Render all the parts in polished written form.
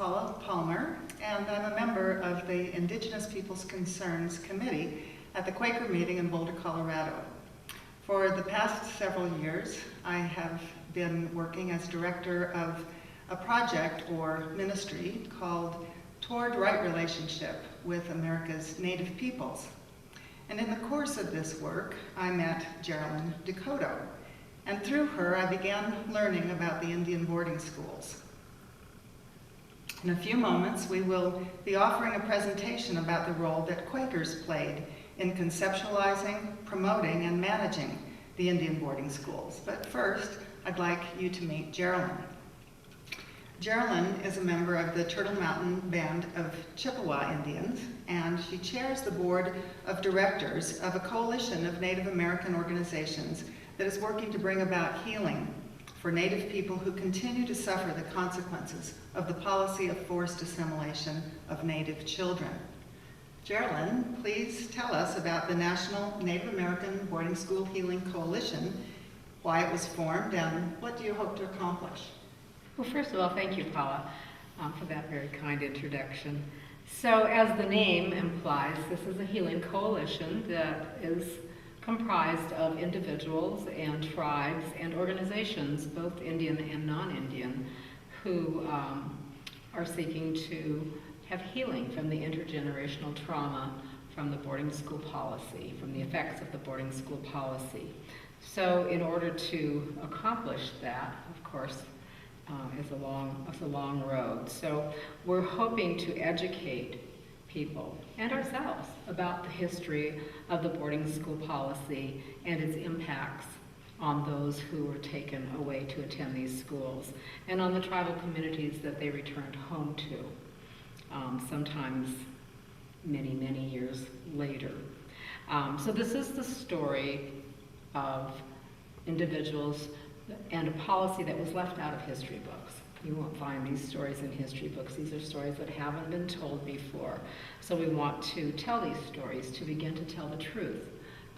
Paula Palmer, and I'm a member of the Indigenous Peoples' Concerns Committee at the Quaker meeting in Boulder, Colorado. For the past several years, I have been working as director of a project or ministry called Toward Right Relationship with America's Native Peoples. And in the course of this work, I met Jerilyn DeCoteau, and through her I began learning about the Indian boarding schools. In a few moments, we will be offering a presentation about the role that Quakers played in conceptualizing, promoting, and managing the Indian boarding schools. But first, I'd like you to meet Jerilyn. Jerilyn is a member of the Turtle Mountain Band of Chippewa Indians, and she chairs the board of directors of a coalition of Native American organizations that is working to bring about healing for Native people who continue to suffer the consequences of the policy of forced assimilation of Native children. Jerilyn, please tell us about the National Native American Boarding School Healing Coalition, why it was formed, and what do you hope to accomplish? Well, first of all, thank you, Paula, for that very kind introduction. So, as the name implies, this is a healing coalition that is comprised of individuals and tribes and organizations, both Indian and non-Indian, who are seeking to have healing from the intergenerational trauma from the boarding school policy, from the effects of the boarding school policy. So in order to accomplish that, of course, it's a long road. So we're hoping to educate people and ourselves about the history of the boarding school policy and its impacts on those who were taken away to attend these schools and on the tribal communities that they returned home to, sometimes many, many years later. So this is the story of individuals and a policy that was left out of history books. You won't find these stories in history books. These are stories that haven't been told before. So we want to tell these stories to begin to tell the truth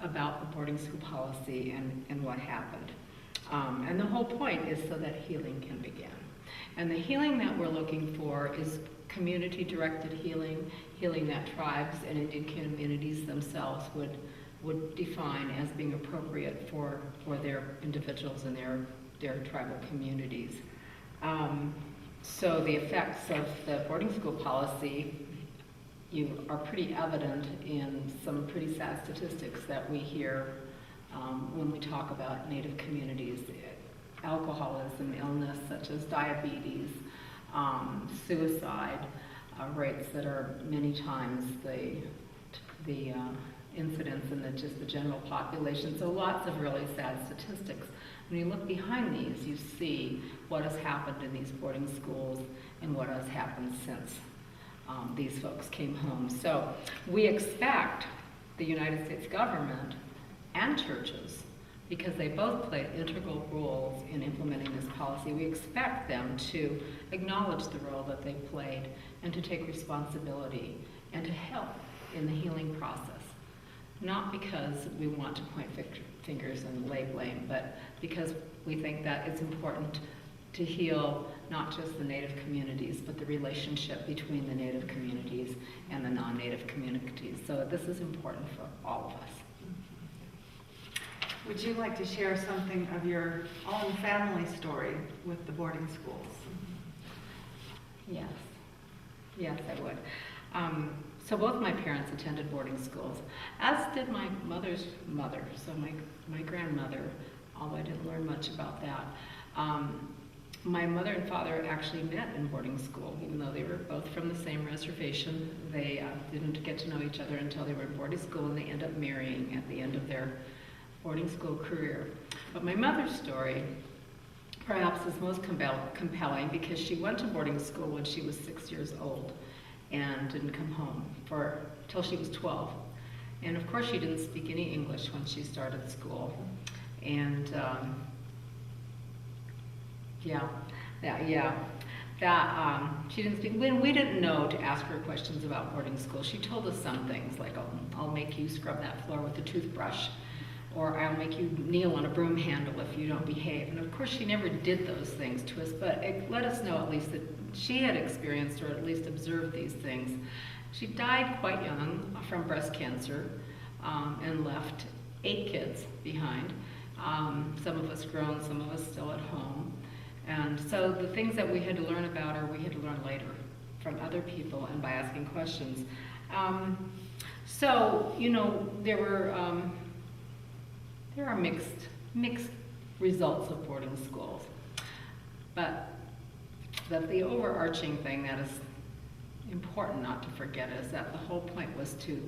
about the boarding school policy and what happened. And the whole point is so that healing can begin. And the healing that we're looking for is community-directed healing, healing that tribes and Indian communities themselves would define as being appropriate for their individuals and their tribal communities. So the effects of the boarding school policy are pretty evident in some pretty sad statistics that we hear when we talk about Native communities. Alcoholism, illness such as diabetes, suicide rates that are many times the incidence in just the general population. So lots of really sad statistics. When you look behind these, you see what has happened in these boarding schools and what has happened since these folks came home. So we expect the United States government and churches, because they both play integral roles in implementing this policy, we expect them to acknowledge the role that they played and to take responsibility and to help in the healing process. Not because we want to point fingers and lay blame, but because we think that it's important to heal not just the Native communities, but the relationship between the Native communities and the non-Native communities. So this is important for all of us. Would you like to share something of your own family story with the boarding schools? Yes. Yes, I would. So both my parents attended boarding schools, as did my mother's mother, so my grandmother, although I didn't learn much about that. My mother and father actually met in boarding school, even though they were both from the same reservation. They didn't get to know each other until they were in boarding school, and they ended up marrying at the end of their boarding school career. Till my mother's story perhaps is most compelling because she went to boarding school when she was 6 years old and didn't come home till she was 12. And of course she didn't speak any English when she started school. And she didn't speak. We didn't know to ask her questions about boarding school. She told us some things like, I'll make you scrub that floor with a toothbrush, or I'll make you kneel on a broom handle if you don't behave. And of course she never did those things to us, but it let us know at least that she had experienced or at least observed these things. She died quite young from breast cancer and left 8 kids behind. Some of us grown, some of us still at home. And so the things that we had to learn about her, we had to learn later from other people and by asking questions. So, you know, there are mixed results of boarding schools. But the overarching thing that is important not to forget is that the whole point was to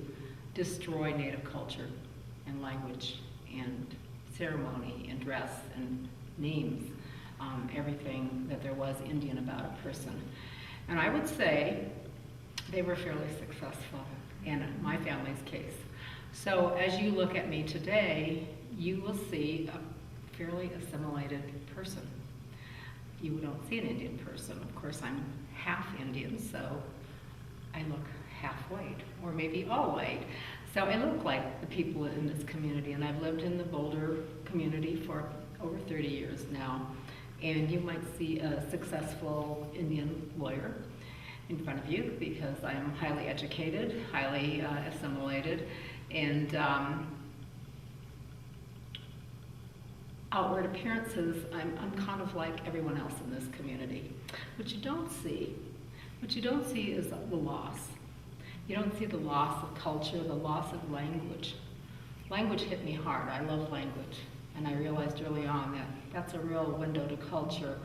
destroy Native culture and language and ceremony and dress and names, everything that there was Indian about a person. And I would say they were fairly successful in my family's case. So as you look at me today, you will see a fairly assimilated person. You don't see an Indian person. Of course, I'm half Indian, so I look half white, or maybe all white. So I look like the people in this community, and I've lived in the Boulder community for over 30 years now. And you might see a successful Indian lawyer in front of you because I am highly educated, highly assimilated, and outward appearances, I'm kind of like everyone else in this community. What you don't see is the loss. You don't see the loss of culture, the loss of language. Language hit me hard. I love language. And I realized early on that that's a real window to culture.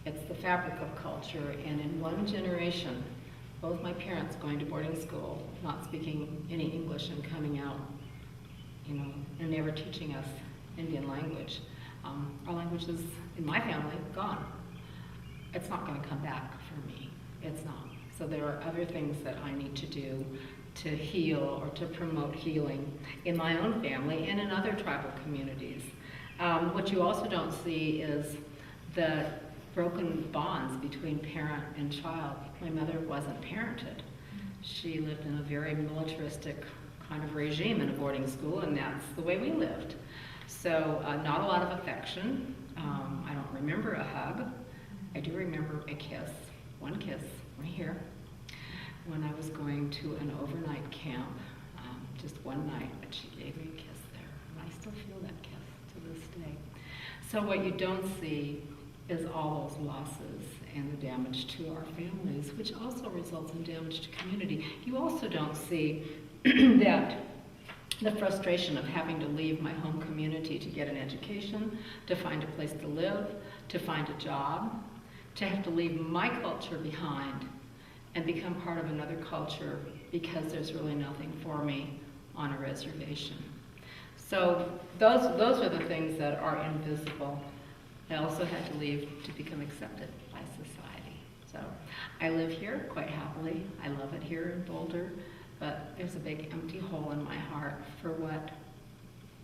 It's the fabric of culture. And in one generation, both my parents going to boarding school, not speaking any English and coming out, you know, and never teaching us Indian language. Our language is, in my family, gone. It's not going to come back for me. It's not. So there are other things that I need to do to heal or to promote healing in my own family and in other tribal communities. What you also don't see is the broken bonds between parent and child. My mother wasn't parented. She lived in a very militaristic kind of regime in a boarding school, and that's the way we lived. So not a lot of affection. I don't remember a hug. I do remember a kiss, one kiss, right here, when I was going to an overnight camp, just one night, but she gave me a kiss there, and I still feel that kiss to this day. So what you don't see is all those losses and the damage to our families, which also results in damage to community. You also don't see that the frustration of having to leave my home community to get an education, to find a place to live, to find a job, to have to leave my culture behind and become part of another culture because there's really nothing for me on a reservation. So those are the things that are invisible. I also had to leave to become accepted by society. So I live here quite happily. I love it here in Boulder, but there's a big empty hole in my heart for what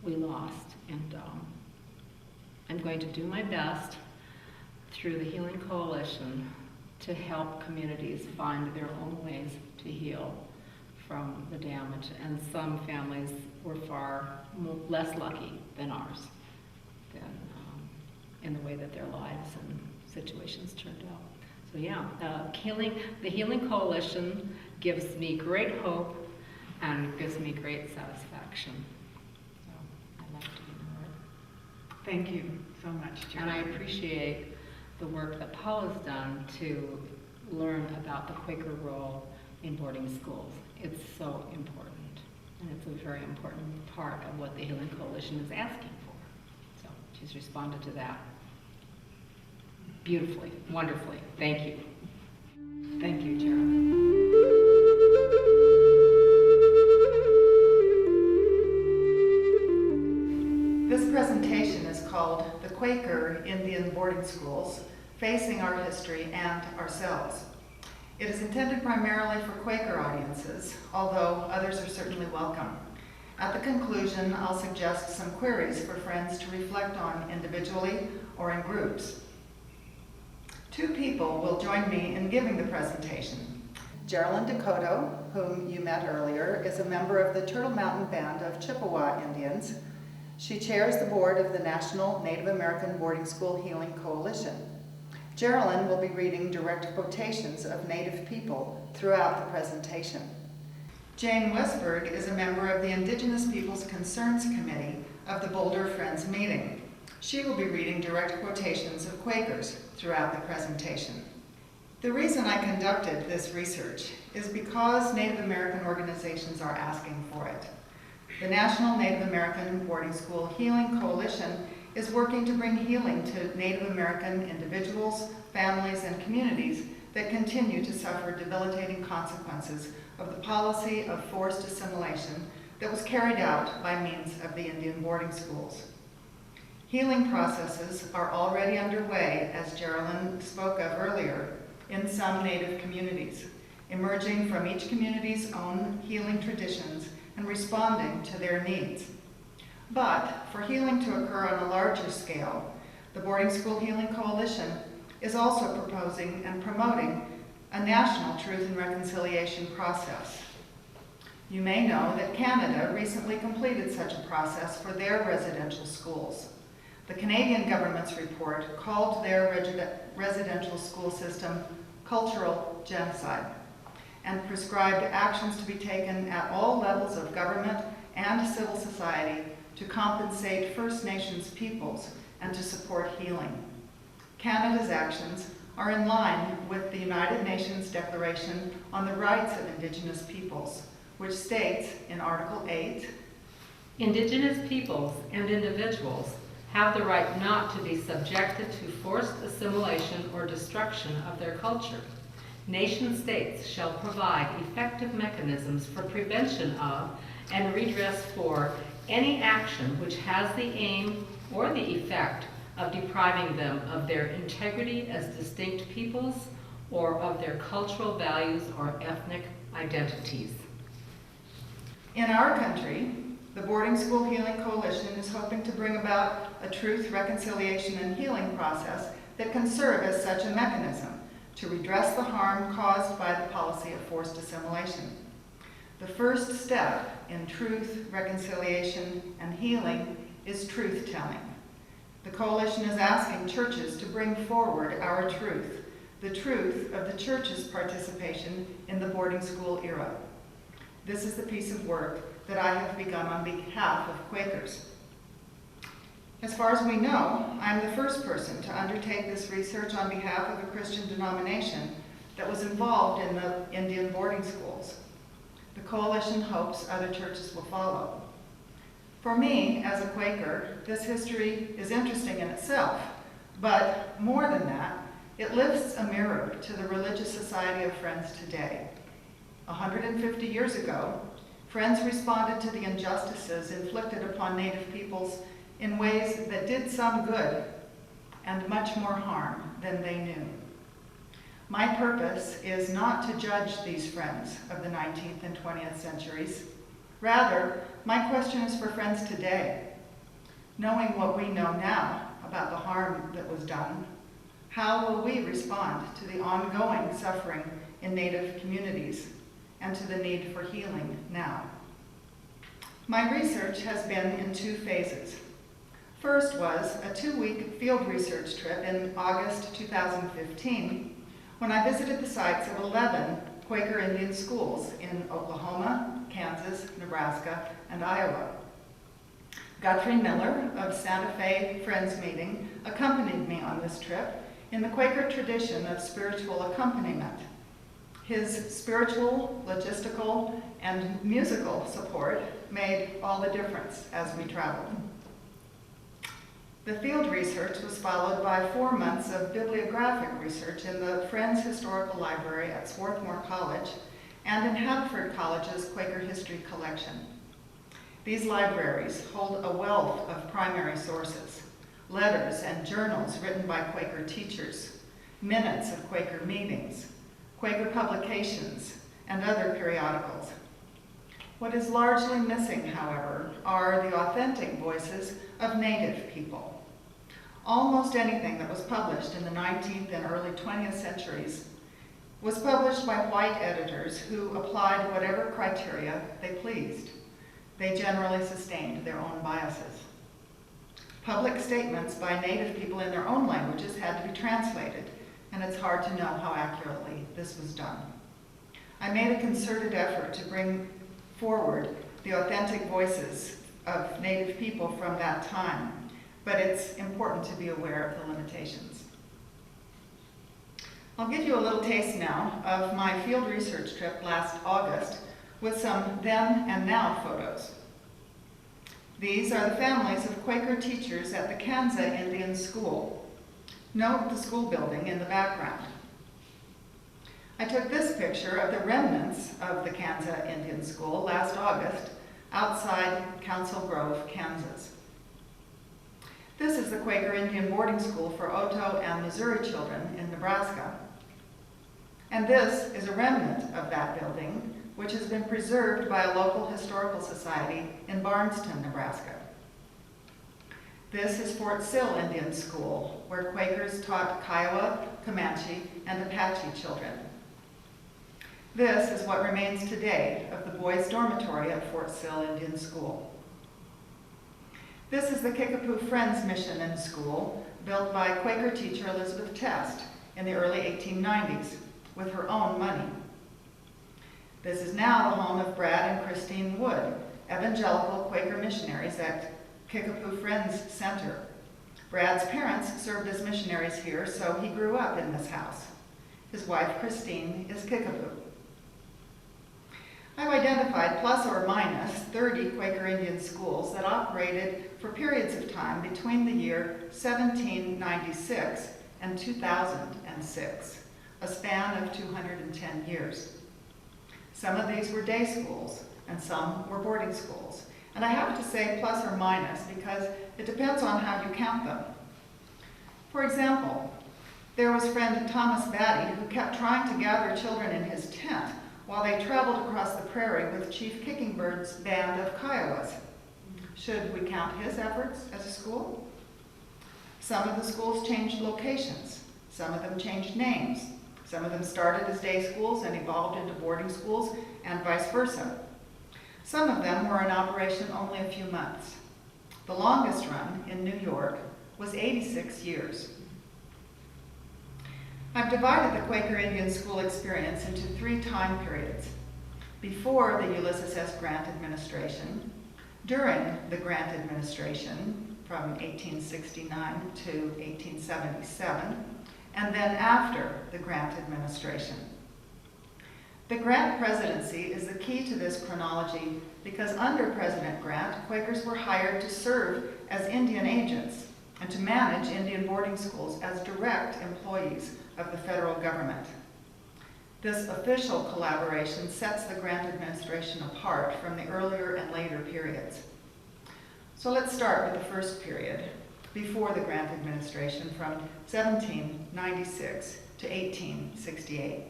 we lost. And I'm going to do my best through the Healing Coalition to help communities find their own ways to heal from the damage. And some families were far less lucky than ours, in the way that their lives and situations turned out. So yeah, the Healing Coalition gives me great hope and gives me great satisfaction. So I like to be heard. Thank you so much, Jerilyn. And I appreciate the work that Paula's done to learn about the Quaker role in boarding schools. It's so important, and it's a very important part of what the Healing Coalition is asking for. So she's responded to that beautifully, wonderfully. Thank you. Thank you, Jerilyn. This presentation is called The Quaker Indian Boarding Schools, Facing Our History and Ourselves. It is intended primarily for Quaker audiences, although others are certainly welcome. At the conclusion, I'll suggest some queries for friends to reflect on individually or in groups. 2 people will join me in giving the presentation. Jerilyn DeCoteau, whom you met earlier, is a member of the Turtle Mountain Band of Chippewa Indians. She chairs the board of the National Native American Boarding School Healing Coalition. Jerilyn will be reading direct quotations of Native people throughout the presentation. Jane Westberg is a member of the Indigenous Peoples Concerns Committee of the Boulder Friends meeting. She will be reading direct quotations of Quakers throughout the presentation. The reason I conducted this research is because Native American organizations are asking for it. The National Native American Boarding School Healing Coalition is working to bring healing to Native American individuals, families, and communities that continue to suffer debilitating consequences of the policy of forced assimilation that was carried out by means of the Indian boarding schools. Healing processes are already underway, as Jerilyn spoke of earlier, in some Native communities, emerging from each community's own healing traditions and responding to their needs. But for healing to occur on a larger scale, the Boarding School Healing Coalition is also proposing and promoting a national truth and reconciliation process. You may know that Canada recently completed such a process for their residential schools. The Canadian government's report called their residential school system cultural genocide and prescribed actions to be taken at all levels of government and civil society to compensate First Nations peoples and to support healing. Canada's actions are in line with the United Nations Declaration on the Rights of Indigenous Peoples, which states in Article 8, Indigenous peoples and individuals have the right not to be subjected to forced assimilation or destruction of their culture. Nation states shall provide effective mechanisms for prevention of and redress for any action which has the aim or the effect of depriving them of their integrity as distinct peoples or of their cultural values or ethnic identities. In our country, the Boarding School Healing Coalition is hoping to bring about a truth, reconciliation, and healing process that can serve as such a mechanism to redress the harm caused by the policy of forced assimilation. The first step in truth, reconciliation, and healing is truth-telling. The coalition is asking churches to bring forward our truth, the truth of the church's participation in the boarding school era. This is the piece of work that I have begun on behalf of Quakers. As far as we know, I am the first person to undertake this research on behalf of a Christian denomination that was involved in the Indian boarding schools. The coalition hopes other churches will follow. For me, as a Quaker, this history is interesting in itself, but more than that, it lifts a mirror to the religious society of Friends today. 150 years ago, Friends responded to the injustices inflicted upon Native peoples in ways that did some good and much more harm than they knew. My purpose is not to judge these Friends of the 19th and 20th centuries. Rather, my question is for Friends today. Knowing what we know now about the harm that was done, how will we respond to the ongoing suffering in Native communities and to the need for healing now? My research has been in two phases. First was a 2-week field research trip in August 2015 when I visited the sites of 11 Quaker Indian schools in Oklahoma, Kansas, Nebraska, and Iowa. Guthrie Miller of Santa Fe Friends Meeting accompanied me on this trip in the Quaker tradition of spiritual accompaniment. His spiritual, logistical, and musical support made all the difference as we traveled. The field research was followed by 4 months of bibliographic research in the Friends Historical Library at Swarthmore College and in Haverford College's Quaker History Collection. These libraries hold a wealth of primary sources, letters and journals written by Quaker teachers, minutes of Quaker meetings, Quaker publications, and other periodicals. What is largely missing, however, are the authentic voices of Native people. Almost anything that was published in the 19th and early 20th centuries was published by white editors who applied whatever criteria they pleased. They generally sustained their own biases. Public statements by Native people in their own languages had to be translated and it's hard to know how accurately this was done. I made a concerted effort to bring forward the authentic voices of Native people from that time, but it's important to be aware of the limitations. I'll give you a little taste now of my field research trip last August with some then and now photos. These are the families of Quaker teachers at the Kansa Indian School. Note the school building in the background. I took this picture of the remnants of the Kansa Indian School last August outside Council Grove, Kansas. This is the Quaker Indian Boarding School for Oto and Missouri children in Nebraska. And this is a remnant of that building, which has been preserved by a local historical society in Barneston, Nebraska. This is Fort Sill Indian School, where Quakers taught Kiowa, Comanche, and Apache children. This is what remains today of the boys' dormitory at Fort Sill Indian School. This is the Kickapoo Friends Mission and School, built by Quaker teacher Elizabeth Test in the early 1890s with her own money. This is now the home of Brad and Christine Wood, evangelical Quaker missionaries at Kickapoo Friends Center. Brad's parents served as missionaries here, so he grew up in this house. His wife, Christine, is Kickapoo. I've identified plus or minus 30 Quaker Indian schools that operated for periods of time between the year 1796 and 2006, a span of 210 years. Some of these were day schools, and some were boarding schools. And I have to say plus or minus because it depends on how you count them. For example, there was friend Thomas Batty who kept trying to gather children in his tent while they traveled across the prairie with Chief Kickingbird's band of Kiowas. Should we count his efforts as a school? Some of the schools changed locations. Some of them changed names. Some of them started as day schools and evolved into boarding schools, and vice versa. Some of them were in operation only a few months. The longest run in New York was 86 years. I've divided the Quaker Indian School experience into 3 time periods: before the Ulysses S. Grant administration, during the Grant administration from 1869 to 1877, and then after the Grant administration. The Grant presidency is the key to this chronology because under President Grant, Quakers were hired to serve as Indian agents and to manage Indian boarding schools as direct employees of the federal government. This official collaboration sets the Grant administration apart from the earlier and later periods. So let's start with the first period, before the Grant administration from 1796 to 1868.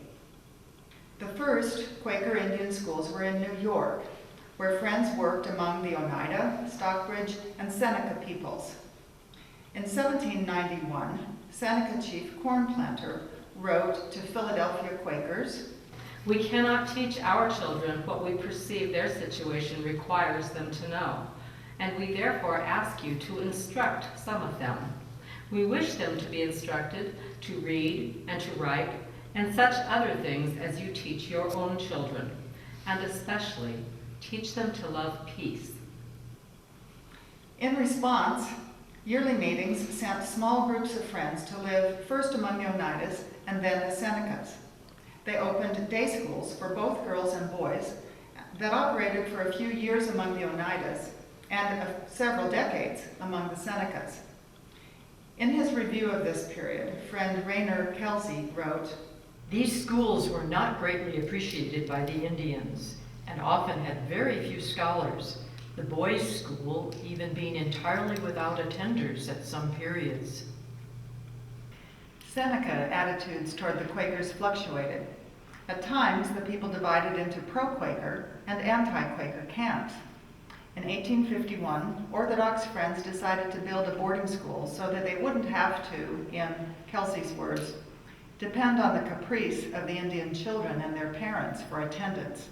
The first Quaker Indian schools were in New York, where Friends worked among the Oneida, Stockbridge, and Seneca peoples. In 1791, Seneca chief corn planter wrote to Philadelphia Quakers, "We cannot teach our children what we perceive their situation requires them to know, and we therefore ask you to instruct some of them. We wish them to be instructed to read and to write and such other things as you teach your own children, and especially teach them to love peace." In response, yearly meetings sent small groups of Friends to live first among the Oneidas and then the Senecas. They opened day schools for both girls and boys that operated for a few years among the Oneidas and several decades among the Senecas. In his review of this period, friend Raynor Kelsey wrote, "These schools were not greatly appreciated by the Indians and often had very few scholars, the boys' school even being entirely without attenders at some periods." Seneca attitudes toward the Quakers fluctuated. At times, the people divided into pro-Quaker and anti-Quaker camps. In 1851, Orthodox Friends decided to build a boarding school so that they wouldn't have to, in Kelsey's words, depend on the caprice of the Indian children and their parents for attendance.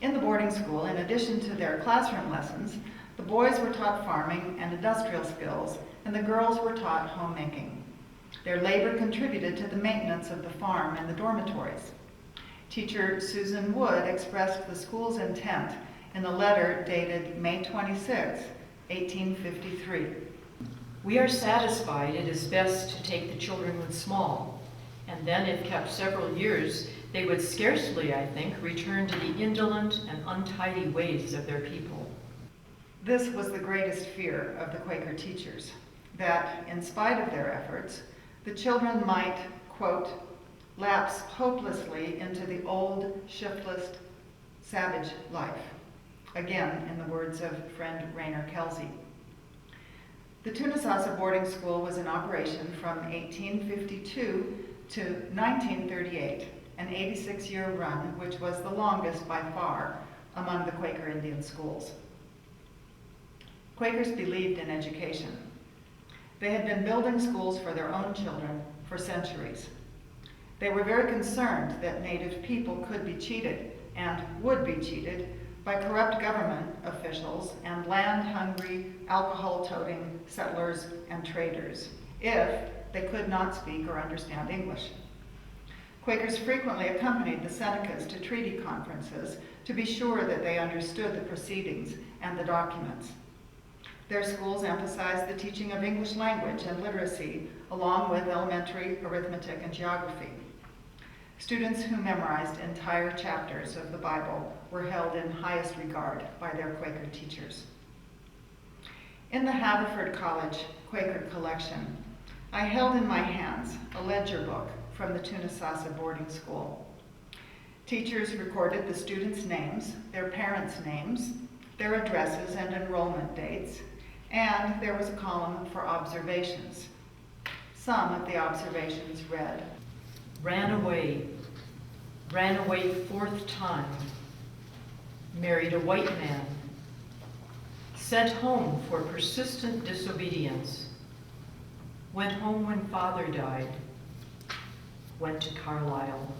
In the boarding school, in addition to their classroom lessons, the boys were taught farming and industrial skills, and the girls were taught homemaking. Their labor contributed to the maintenance of the farm and the dormitories. Teacher Susan Wood expressed the school's intent in a letter dated May 26, 1853. We are satisfied it is best to take the children when small, and then if kept several years, they would scarcely, I think, return to the indolent and untidy ways of their people. This was the greatest fear of the Quaker teachers, that in spite of their efforts, the children might, quote, lapse hopelessly into the old, shiftless, savage life. Again, in the words of friend Rainer Kelsey. The Tunasasa boarding school was in operation from 1852 to 1938, an 86-year run, which was the longest by far among the Quaker Indian schools. Quakers believed in education. They had been building schools for their own children for centuries. They were very concerned that Native people could be cheated and would be cheated by corrupt government officials and land-hungry, alcohol-toting settlers and traders if they could not speak or understand English. Quakers frequently accompanied the Senecas to treaty conferences to be sure that they understood the proceedings and the documents. Their schools emphasized the teaching of English language and literacy, along with elementary arithmetic and geography. Students who memorized entire chapters of the Bible were held in highest regard by their Quaker teachers. In the Haverford College Quaker collection, I held in my hands a ledger book from the Tunasasa boarding school. Teachers recorded the students' names, their parents' names, their addresses and enrollment dates, and there was a column for observations. Some of the observations read, Ran away 4th time, married a white man, sent home for persistent disobedience, went home when father died, went to Carlisle,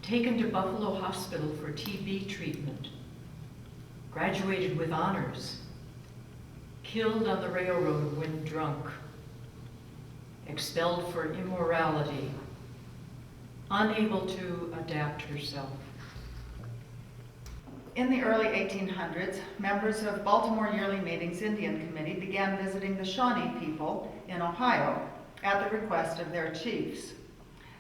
taken to Buffalo Hospital for TB treatment, graduated with honors, killed on the railroad when drunk, expelled for immorality, unable to adapt herself. In the early 1800s, members of Baltimore Yearly Meetings Indian Committee began visiting the Shawnee people in Ohio at the request of their chiefs.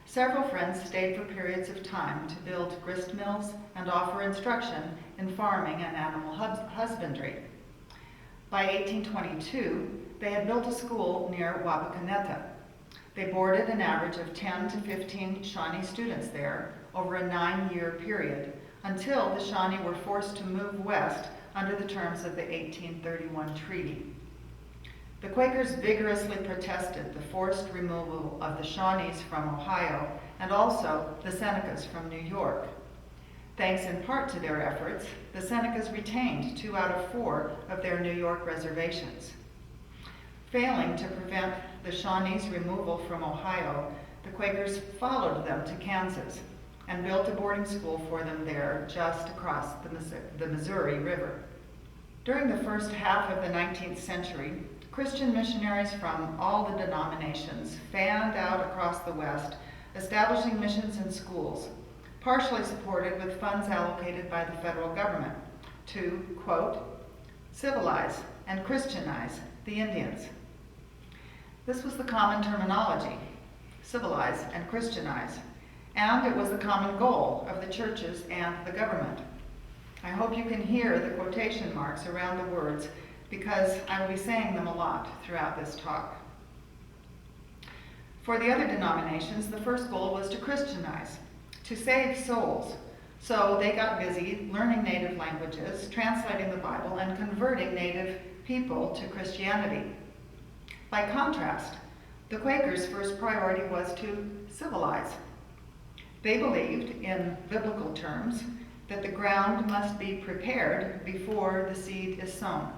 Several friends stayed for periods of time to build grist mills and offer instruction in farming and animal husbandry. By 1822, they had built a school near Wapakoneta. They boarded an average of 10 to 15 Shawnee students there over a 9-year period until the Shawnee were forced to move west under the terms of the 1831 treaty. The Quakers vigorously protested the forced removal of the Shawnees from Ohio and also the Senecas from New York. Thanks in part to their efforts, the Senecas retained 2 out of 4 of their New York reservations. Failing to prevent the Shawnees' removal from Ohio, the Quakers followed them to Kansas and built a boarding school for them there just across the Missouri River. During the first half of the 19th century, Christian missionaries from all the denominations fanned out across the West, establishing missions and schools, partially supported with funds allocated by the federal government to, quote, civilize and Christianize the Indians. This was the common terminology, civilize and Christianize, and it was the common goal of the churches and the government. I hope you can hear the quotation marks around the words because I will be saying them a lot throughout this talk. For the other denominations, the first goal was to Christianize, to save souls. So they got busy learning native languages, translating the Bible, and converting native people to Christianity. By contrast, the Quakers' first priority was to civilize. They believed, in biblical terms, that the ground must be prepared before the seed is sown.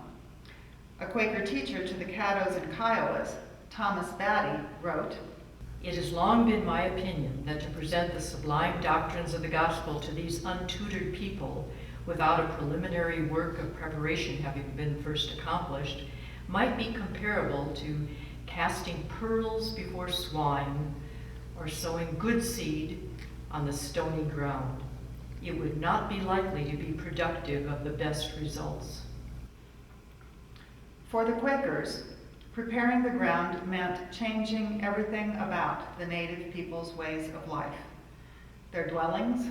A Quaker teacher to the Caddos and Kiowas, Thomas Batty, wrote, It has long been my opinion that to present the sublime doctrines of the gospel to these untutored people without a preliminary work of preparation having been first accomplished might be comparable to casting pearls before swine, or sowing good seed on the stony ground. It would not be likely to be productive of the best results. For the Quakers, preparing the ground meant changing everything about the native people's ways of life. Their dwellings,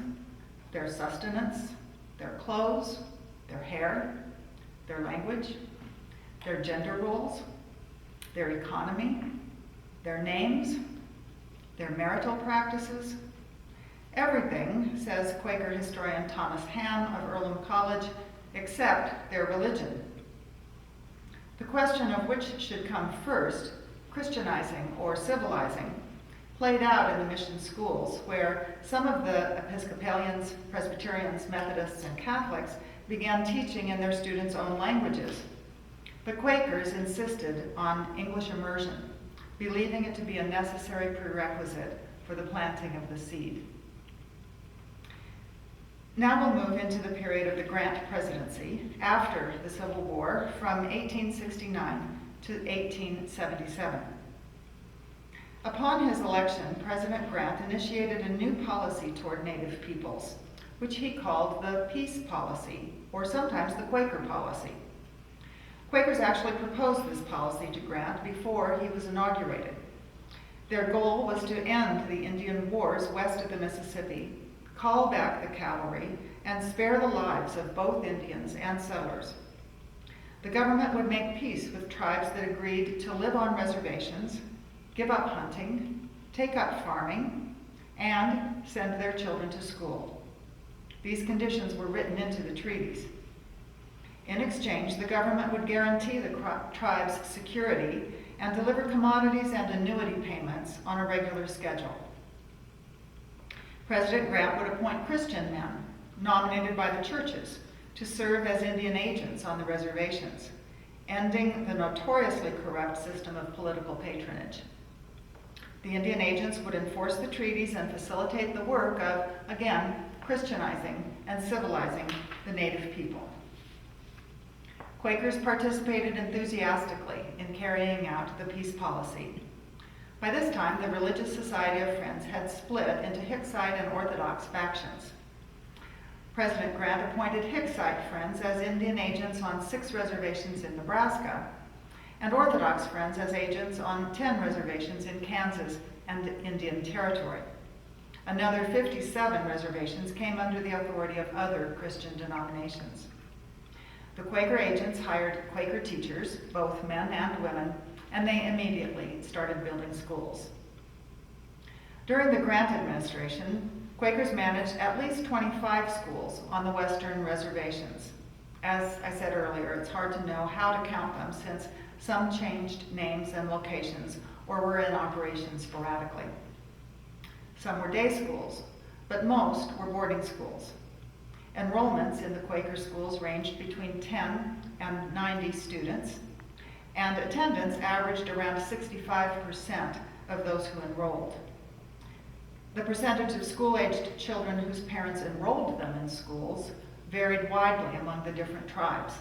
their sustenance, their clothes, their hair, their language, their gender roles, their economy, their names, their marital practices. Everything, says Quaker historian Thomas Ham of Earlham College, except their religion. The question of which should come first, Christianizing or civilizing, played out in the mission schools, where some of the Episcopalians, Presbyterians, Methodists, and Catholics began teaching in their students' own languages. The Quakers insisted on English immersion, believing it to be a necessary prerequisite for the planting of the seed. Now we'll move into the period of the Grant presidency after the Civil War from 1869 to 1877. Upon his election, President Grant initiated a new policy toward Native peoples, which he called the peace policy, or sometimes the Quaker policy. Quakers actually proposed this policy to Grant before he was inaugurated. Their goal was to end the Indian wars west of the Mississippi, call back the cavalry, and spare the lives of both Indians and settlers. The government would make peace with tribes that agreed to live on reservations, give up hunting, take up farming, and send their children to school. These conditions were written into the treaties. In exchange, the government would guarantee the tribe's security and deliver commodities and annuity payments on a regular schedule. President Grant would appoint Christian men, nominated by the churches, to serve as Indian agents on the reservations, ending the notoriously corrupt system of political patronage. The Indian agents would enforce the treaties and facilitate the work of, again, Christianizing and civilizing the native people. Quakers participated enthusiastically in carrying out the peace policy. By this time, the Religious Society of Friends had split into Hicksite and Orthodox factions. President Grant appointed Hicksite Friends as Indian agents on 6 reservations in Nebraska, and Orthodox Friends as agents on 10 reservations in Kansas and Indian Territory. Another 57 reservations came under the authority of other Christian denominations. The Quaker agents hired Quaker teachers, both men and women, and they immediately started building schools. During the Grant administration, Quakers managed at least 25 schools on the western reservations. As I said earlier, it's hard to know how to count them since some changed names and locations or were in operation sporadically. Some were day schools, but most were boarding schools. Enrollments in the Quaker schools ranged between 10 and 90 students, and attendance averaged around 65% of those who enrolled. The percentage of school-aged children whose parents enrolled them in schools varied widely among the different tribes.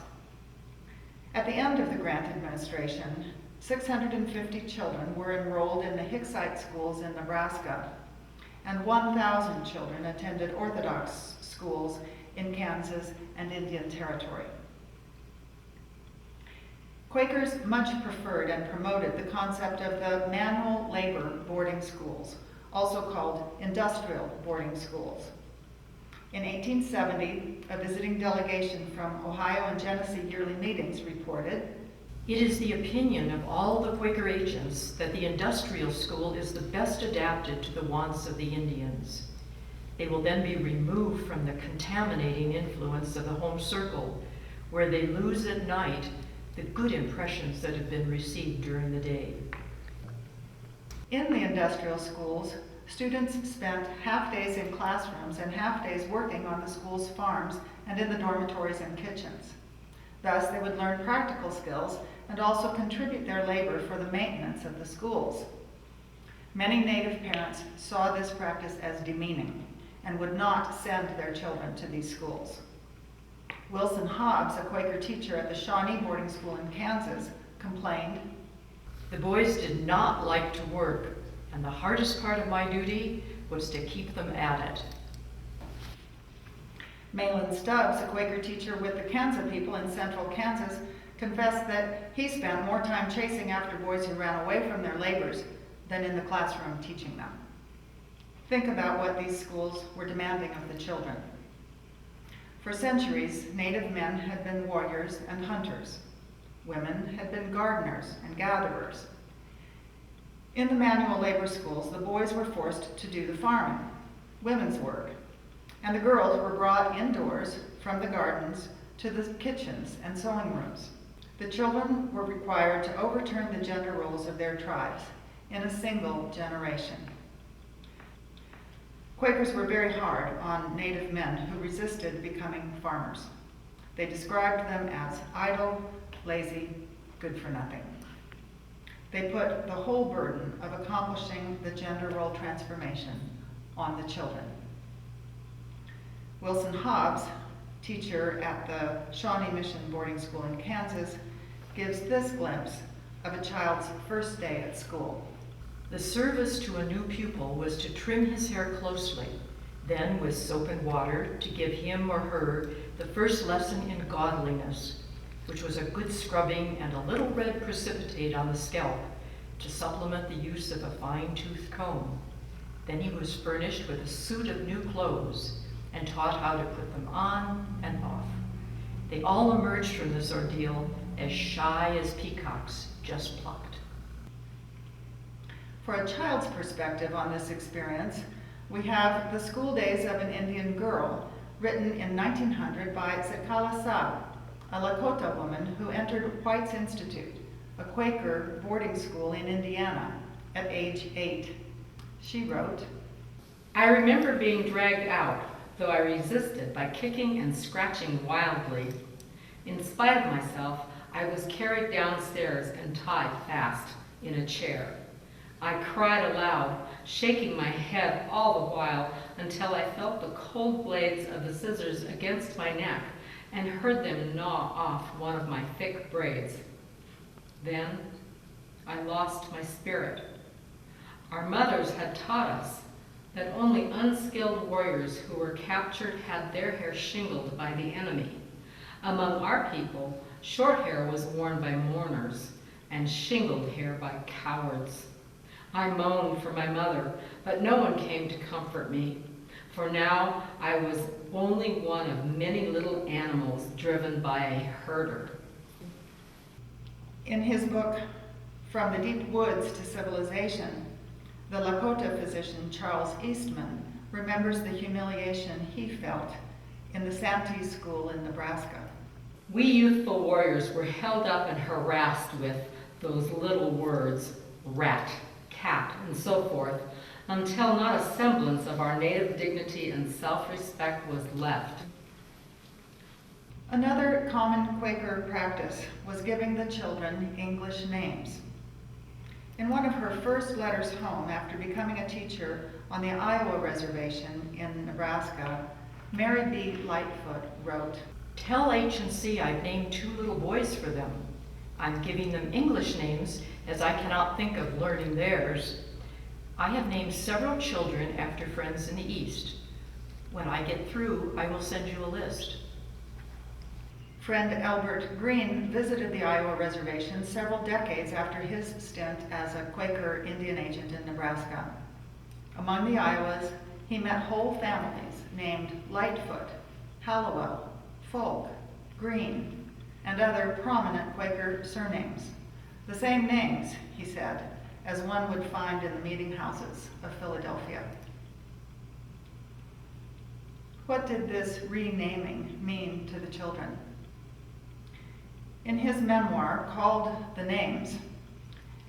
At the end of the Grant administration, 650 children were enrolled in the Hicksite schools in Nebraska, and 1,000 children attended Orthodox schools in Kansas and Indian Territory. Quakers much preferred and promoted the concept of the manual labor boarding schools, also called industrial boarding schools. In 1870, a visiting delegation from Ohio and Genesee yearly meetings reported, "It is the opinion of all the Quaker agents that the industrial school is the best adapted to the wants of the Indians. They will then be removed from the contaminating influence of the home circle, where they lose at night the good impressions that have been received during the day." In the industrial schools, students spent half-days in classrooms and half-days working on the school's farms and in the dormitories and kitchens. Thus, they would learn practical skills and also contribute their labor for the maintenance of the schools. Many Native parents saw this practice as demeaning and would not send their children to these schools. Wilson Hobbs, a Quaker teacher at the Shawnee boarding school in Kansas, complained, The boys did not like to work, and the hardest part of my duty was to keep them at it. Malin Stubbs, a Quaker teacher with the Kansas people in central Kansas, confessed that he spent more time chasing after boys who ran away from their labors than in the classroom teaching them. Think about what these schools were demanding of the children. For centuries, Native men had been warriors and hunters. Women had been gardeners and gatherers. In the manual labor schools, the boys were forced to do the farming, women's work, and the girls were brought indoors from the gardens to the kitchens and sewing rooms. The children were required to overturn the gender roles of their tribes in a single generation. Quakers were very hard on Native men who resisted becoming farmers. They described them as idle, lazy, good for nothing. They put the whole burden of accomplishing the gender role transformation on the children. Wilson Hobbs, teacher at the Shawnee Mission Boarding School in Kansas, gives this glimpse of a child's first day at school. The service to a new pupil was to trim his hair closely, then with soap and water to give him or her the first lesson in godliness, which was a good scrubbing and a little red precipitate on the scalp to supplement the use of a fine-toothed comb. Then he was furnished with a suit of new clothes and taught how to put them on and off. They all emerged from this ordeal as shy as peacocks just plucked. For a child's perspective on this experience, we have The School Days of an Indian Girl, written in 1900 by Zekala Sab, a Lakota woman who entered White's Institute, a Quaker boarding school in Indiana, at age 8. She wrote, I remember being dragged out, though I resisted by kicking and scratching wildly. In spite of myself, I was carried downstairs and tied fast in a chair. I cried aloud, shaking my head all the while until I felt the cold blades of the scissors against my neck and heard them gnaw off one of my thick braids. Then I lost my spirit. Our mothers had taught us that only unskilled warriors who were captured had their hair shingled by the enemy. Among our people, short hair was worn by mourners and shingled hair by cowards. I moaned for my mother, but no one came to comfort me, for now I was only one of many little animals driven by a herder. in his book, From the Deep Woods to Civilization, the Lakota physician Charles Eastman remembers the humiliation he felt in the Santee School in Nebraska. We youthful warriors were held up and harassed with those little words, rat, cat, and so forth, until not a semblance of our native dignity and self-respect was left. Another common Quaker practice was giving the children English names. In one of her first letters home after becoming a teacher on the Iowa reservation in Nebraska, Mary B. Lightfoot wrote, Tell H&C I've named 2 little boys for them. I'm giving them English names as I cannot think of learning theirs. I have named several children after friends in the East. When I get through, I will send you a list. Friend Albert Green visited the Iowa reservation several decades after his stint as a Quaker Indian agent in Nebraska. Among the Iowas, he met whole families named Lightfoot, Hallowell, Folk, Green, and other prominent Quaker surnames. The same names, he said, as one would find in the meeting houses of Philadelphia. What did this renaming mean to the children? In his memoir, called The Names,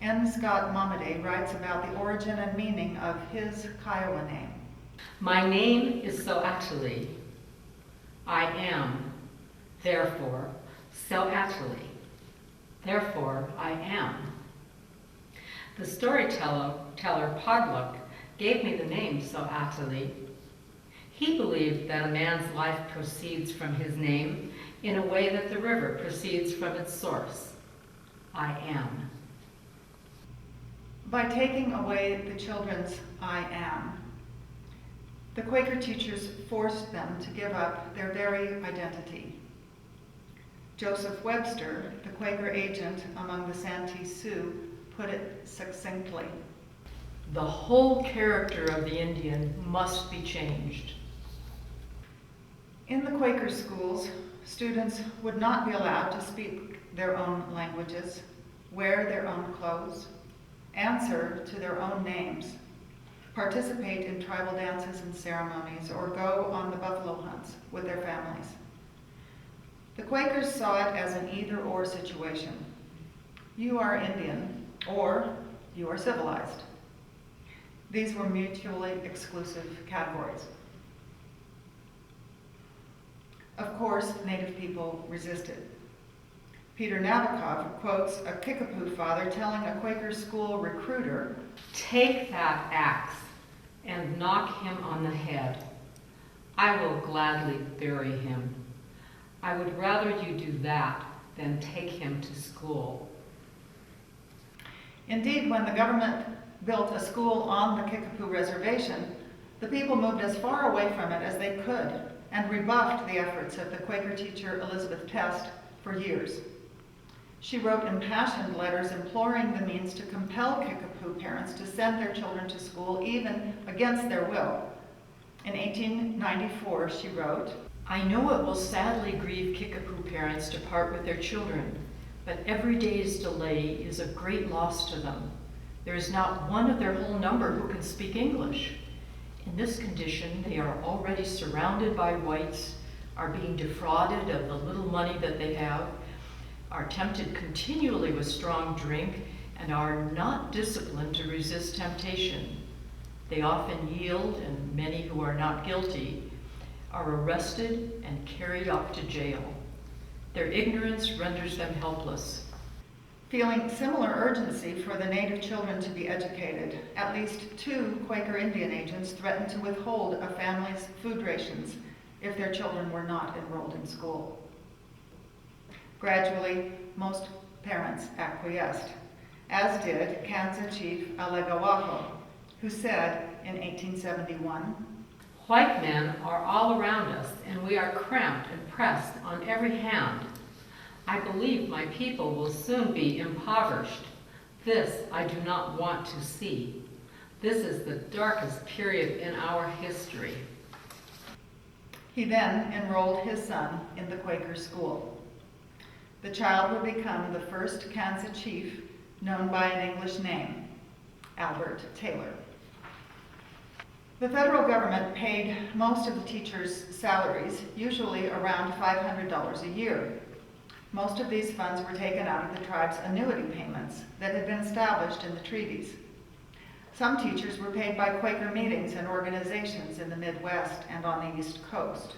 N. Scott Momaday writes about the origin and meaning of his Kiowa name. My name is Soatali. I am, therefore, Soatali. Therefore, I am. The storyteller Podluck gave me the name Soatali. He believed that a man's life proceeds from his name in a way that the river proceeds from its source. I am. by taking away the children's I am. The Quaker teachers forced them to give up their very identity. Joseph Webster, the Quaker agent among the Santee Sioux, put it succinctly. The whole character of the Indian must be changed. In the Quaker schools, students would not be allowed to speak their own languages, wear their own clothes, answer to their own names, participate in tribal dances and ceremonies, or go on the buffalo hunts with their families. The Quakers saw it as an either-or situation. You are Indian, or you are civilized. These were mutually exclusive categories. Of course, Native people resisted. Peter Nabokov quotes a Kickapoo father telling a Quaker school recruiter, "Take that axe and knock him on the head. I will gladly bury him. I would rather you do that than take him to school." Indeed, when the government built a school on the Kickapoo Reservation, the people moved as far away from it as they could and rebuffed the efforts of the Quaker teacher Elizabeth Test for years. She wrote impassioned letters imploring the means to compel Kickapoo parents to send their children to school even against their will. In 1894, she wrote, I know it will sadly grieve Kickapoo parents to part with their children, but every day's delay is a great loss to them. There is not one of their whole number who can speak English. In this condition, they are already surrounded by whites, are being defrauded of the little money that they have, are tempted continually with strong drink, and are not disciplined to resist temptation. They often yield, and many who are not guilty are arrested and carried off to jail. Their ignorance renders them helpless. Feeling similar urgency for the Native children to be educated, at least 2 Quaker Indian agents threatened to withhold a family's food rations if their children were not enrolled in school. Gradually, most parents acquiesced, as did Kansas Chief Alegawaho, who said in 1871, "White men are all around us, and we are cramped and pressed on every hand. I believe my people will soon be impoverished. This I do not want to see. This is the darkest period in our history." He then enrolled his son in the Quaker school. The child would become the first Kansas chief known by an English name, Albert Taylor. The federal government paid most of the teachers' salaries, usually around $500 a year. Most of these funds were taken out of the tribe's annuity payments that had been established in the treaties. Some teachers were paid by Quaker meetings and organizations in the Midwest and on the East Coast.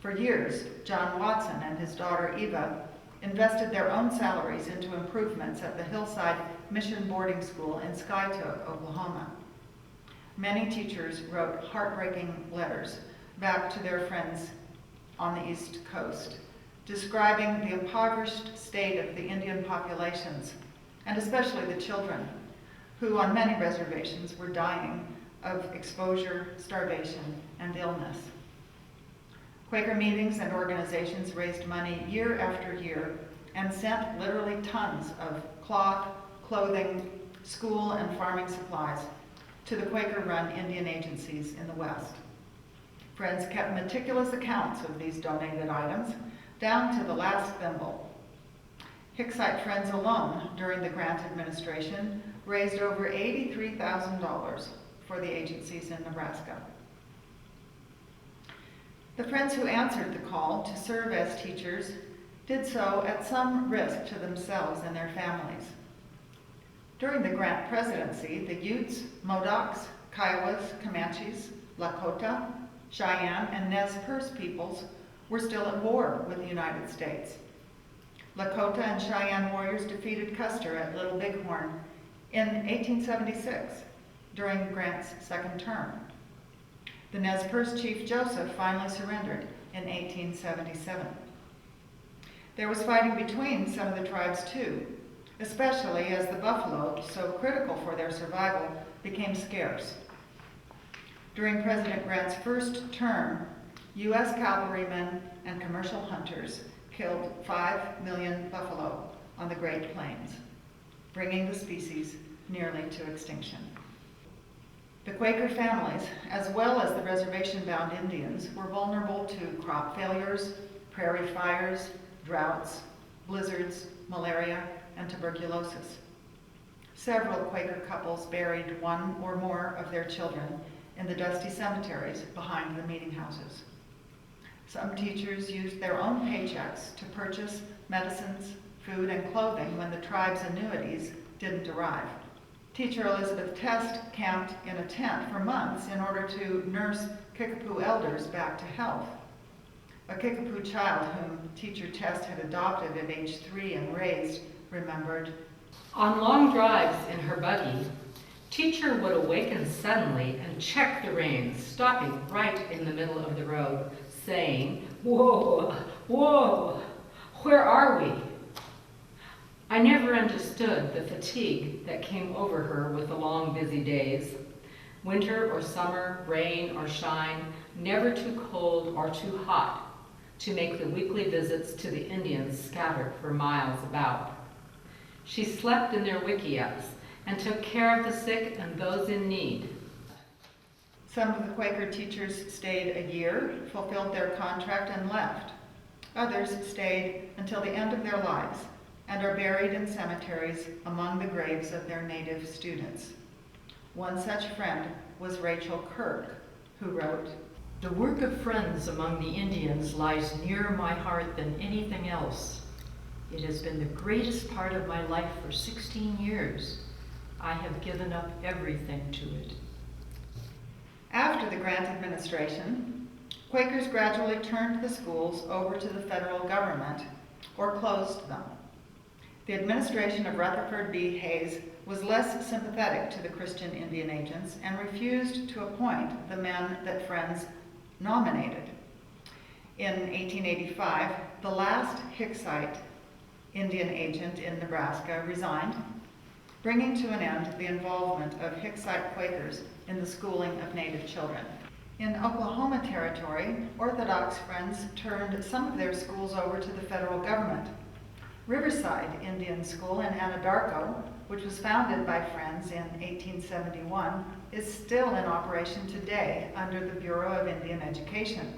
For years, John Watson and his daughter Eva invested their own salaries into improvements at the Hillside Mission Boarding School in Skytook, Oklahoma. Many teachers wrote heartbreaking letters back to their friends on the East Coast, describing the impoverished state of the Indian populations, and especially the children, who on many reservations were dying of exposure, starvation, and illness. Quaker meetings and organizations raised money year after year and sent literally tons of cloth, clothing, school, and farming supplies to the Quaker-run Indian agencies in the West. Friends kept meticulous accounts of these donated items, down to the last thimble. Hicksite Friends alone, during the Grant administration, raised over $83,000 for the agencies in Nebraska. The Friends who answered the call to serve as teachers did so at some risk to themselves and their families. During the Grant presidency, the Utes, Modocs, Kiowas, Comanches, Lakota, Cheyenne, and Nez Perce peoples were still at war with the United States. Lakota and Cheyenne warriors defeated Custer at Little Bighorn in 1876 during Grant's second term. The Nez Perce chief Joseph finally surrendered in 1877. There was fighting between some of the tribes too. especially as the buffalo, so critical for their survival, became scarce. During President Grant's first term, U.S. cavalrymen and commercial hunters killed 5 million buffalo on the Great Plains, bringing the species nearly to extinction. The Quaker families, as well as the reservation-bound Indians, were vulnerable to crop failures, prairie fires, droughts, blizzards, malaria, and tuberculosis. Several Quaker couples buried one or more of their children in the dusty cemeteries behind the meeting houses. Some teachers used their own paychecks to purchase medicines, food, and clothing when the tribe's annuities didn't arrive. Teacher Elizabeth Test camped in a tent for months in order to nurse Kickapoo elders back to health. A Kickapoo child whom Teacher Test had adopted at age 3 and raised remembered, On long drives in her buggy, Teacher would awaken suddenly and check the reins, stopping right in the middle of the road, saying, "Whoa, whoa, where are we?" I never understood the fatigue that came over her with the long, busy days. Winter or summer, rain or shine, never too cold or too hot to make the weekly visits to the Indians scattered for miles about. She slept in their wickiups and took care of the sick and those in need. Some of the Quaker teachers stayed a year, fulfilled their contract, and left. Others stayed until the end of their lives and are buried in cemeteries among the graves of their native students. One such friend was Rachel Kirk, who wrote, The work of Friends among the Indians lies nearer my heart than anything else. It has been the greatest part of my life for 16 years. I have given up everything to it. After the Grant administration, Quakers gradually turned the schools over to the federal government or closed them. The administration of Rutherford B. Hayes was less sympathetic to the Christian Indian agents and refused to appoint the men that Friends nominated. In 1885, the last Hicksite Indian agent in Nebraska resigned, bringing to an end the involvement of Hicksite Quakers in the schooling of Native children. In Oklahoma Territory, Orthodox Friends turned some of their schools over to the federal government. Riverside Indian School in Anadarko, which was founded by Friends in 1871, is still in operation today under the Bureau of Indian Education,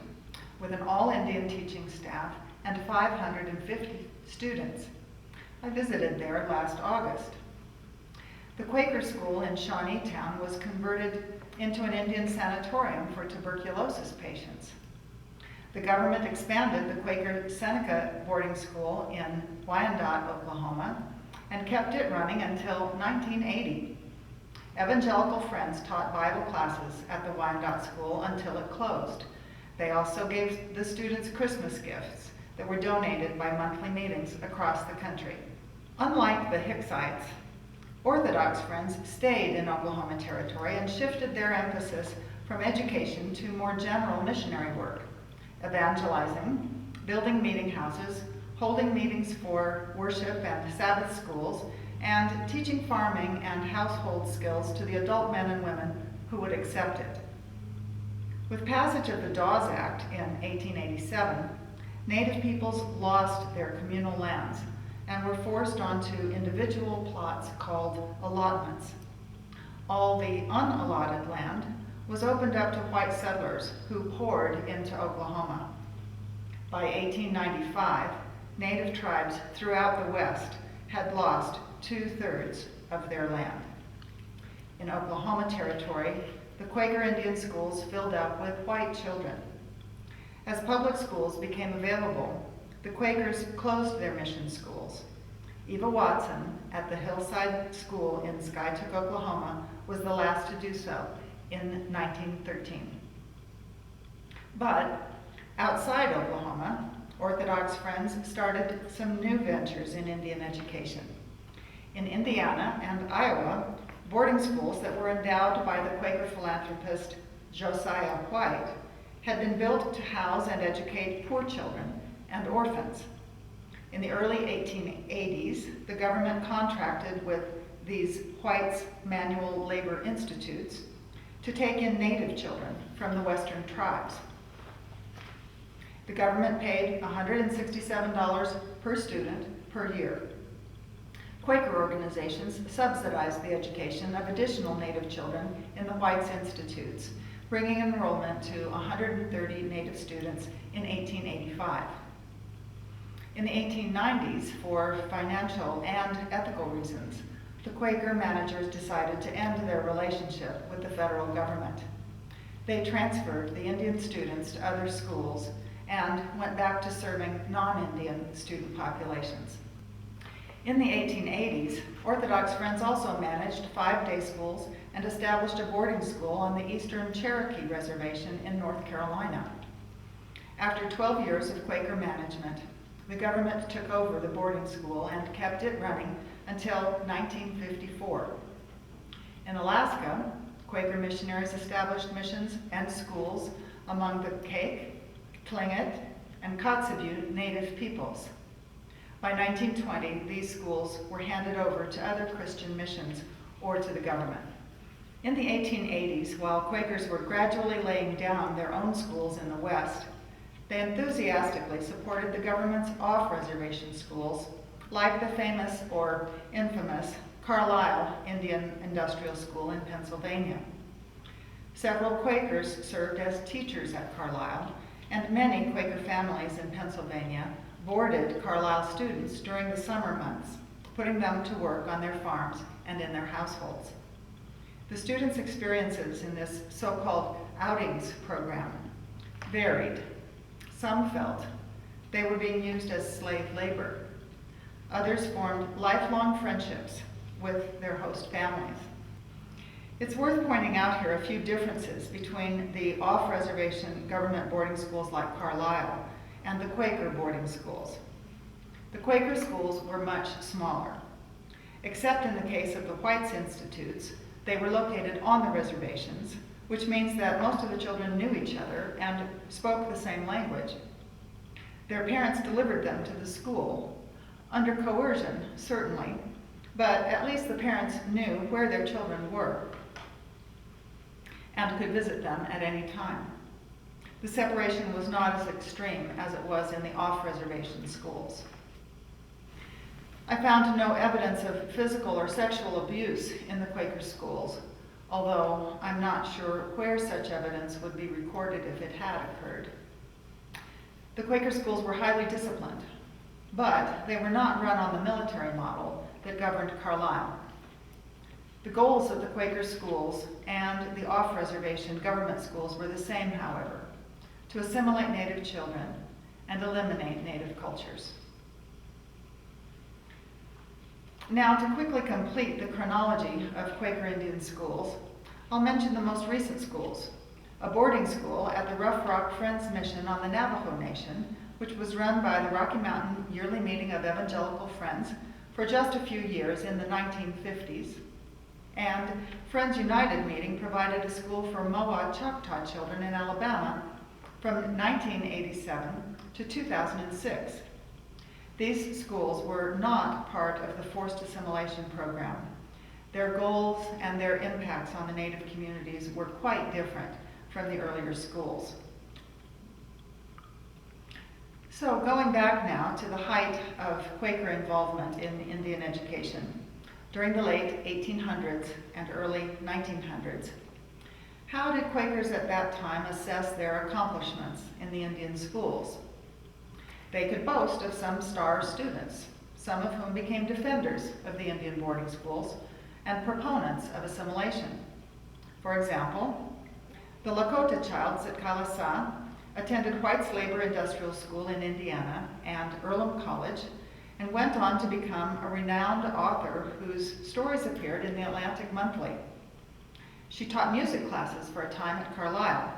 with an all-Indian teaching staff and 550 students. I visited there last August. The Quaker School in Shawneetown was converted into an Indian sanatorium for tuberculosis patients. The government expanded the Quaker Seneca Boarding School in Wyandotte, Oklahoma, and kept it running until 1980. Evangelical Friends taught Bible classes at the Wyandotte School until it closed. They also gave the students Christmas gifts that were donated by monthly meetings across the country. Unlike the Hicksites, Orthodox Friends stayed in Oklahoma Territory and shifted their emphasis from education to more general missionary work, evangelizing, building meeting houses, holding meetings for worship and Sabbath schools, and teaching farming and household skills to the adult men and women who would accept it. With passage of the Dawes Act in 1887, Native peoples lost their communal lands and were forced onto individual plots called allotments. All the unallotted land was opened up to white settlers who poured into Oklahoma. By 1895, Native tribes throughout the West had lost 2/3 of their land. In Oklahoma Territory, the Quaker Indian schools filled up with white children. As public schools became available, the Quakers closed their mission schools. Eva Watson at the Hillside School in Skiatook, Oklahoma, was the last to do so in 1913. But outside Oklahoma, Orthodox Friends started some new ventures in Indian education. In Indiana and Iowa, boarding schools that were endowed by the Quaker philanthropist Josiah White had been built to house and educate poor children and orphans. In the early 1880s, the government contracted with these whites manual labor institutes to take in native children from the western tribes. The government paid $167 per student per year. Quaker organizations subsidized the education of additional native children in the whites institutes, bringing enrollment to 130 native students in 1885. In the 1890s, for financial and ethical reasons, the Quaker managers decided to end their relationship with the federal government. They transferred the Indian students to other schools and went back to serving non-Indian student populations. In the 1880s, Orthodox Friends also managed 5-day schools and established a boarding school on the Eastern Cherokee Reservation in North Carolina. After 12 years of Quaker management, the government took over the boarding school and kept it running until 1954. In Alaska, Quaker missionaries established missions and schools among the Quake, Tlingit, and Kotzebue native peoples. By 1920, these schools were handed over to other Christian missions or to the government. In the 1880s, while Quakers were gradually laying down their own schools in the West, they enthusiastically supported the government's off-reservation schools, like the famous or infamous Carlisle Indian Industrial School in Pennsylvania. Several Quakers served as teachers at Carlisle, and many Quaker families in Pennsylvania boarded Carlisle students during the summer months, putting them to work on their farms and in their households. The students' experiences in this so-called outings program varied. Some felt they were being used as slave labor. Others formed lifelong friendships with their host families. It's worth pointing out here a few differences between the off-reservation government boarding schools like Carlisle and the Quaker boarding schools. The Quaker schools were much smaller. Except in the case of the Whites Institutes, they were located on the reservations, which means that most of the children knew each other and spoke the same language. Their parents delivered them to the school, under coercion, certainly, but at least the parents knew where their children were and could visit them at any time. The separation was not as extreme as it was in the off-reservation schools. I found no evidence of physical or sexual abuse in the Quaker schools, although I'm not sure where such evidence would be recorded if it had occurred. The Quaker schools were highly disciplined, but they were not run on the military model that governed Carlisle. The goals of the Quaker schools and the off-reservation government schools were the same, however: to assimilate native children and eliminate native cultures. Now, to quickly complete the chronology of Quaker Indian schools, I'll mention the most recent schools: a boarding school at the Rough Rock Friends Mission on the Navajo Nation, which was run by the Rocky Mountain Yearly Meeting of Evangelical Friends for just a few years in the 1950s. And Friends United Meeting provided a school for Moa Choctaw children in Alabama from 1987 to 2006. These schools were not part of the forced assimilation program. Their goals and their impacts on the Native communities were quite different from the earlier schools. So going back now to the height of Quaker involvement in Indian education, during the late 1800s and early 1900s, how did Quakers at that time assess their accomplishments in the Indian schools? They could boast of some star students, some of whom became defenders of the Indian boarding schools and proponents of assimilation. For example, the Lakota childs at Kalasa attended White's Labor Industrial School in Indiana and Earlham College, and went on to become a renowned author whose stories appeared in the Atlantic Monthly. She taught music classes for a time at Carlisle,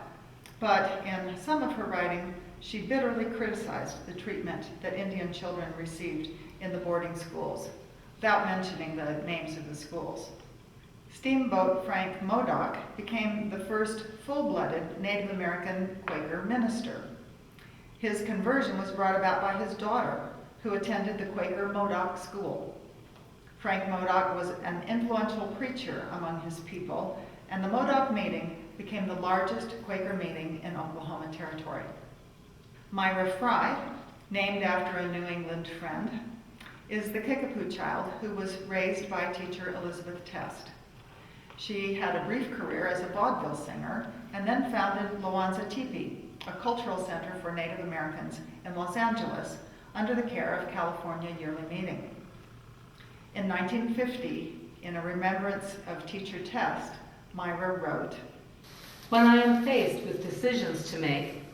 but in some of her writing, she bitterly criticized the treatment that Indian children received in the boarding schools, without mentioning the names of the schools. Steamboat Frank Modoc became the first full-blooded Native American Quaker minister. His conversion was brought about by his daughter, who attended the Quaker Modoc School. Frank Modoc was an influential preacher among his people, and the Modoc meeting became the largest Quaker meeting in Oklahoma Territory. Myra Fry, named after a New England friend, is the Kickapoo child who was raised by teacher Elizabeth Test. She had a brief career as a vaudeville singer and then founded Loanza Teepee, a cultural center for Native Americans in Los Angeles under the care of California Yearly Meeting. In 1950, in a remembrance of teacher Test, Myra wrote, "When I am faced with decisions to make,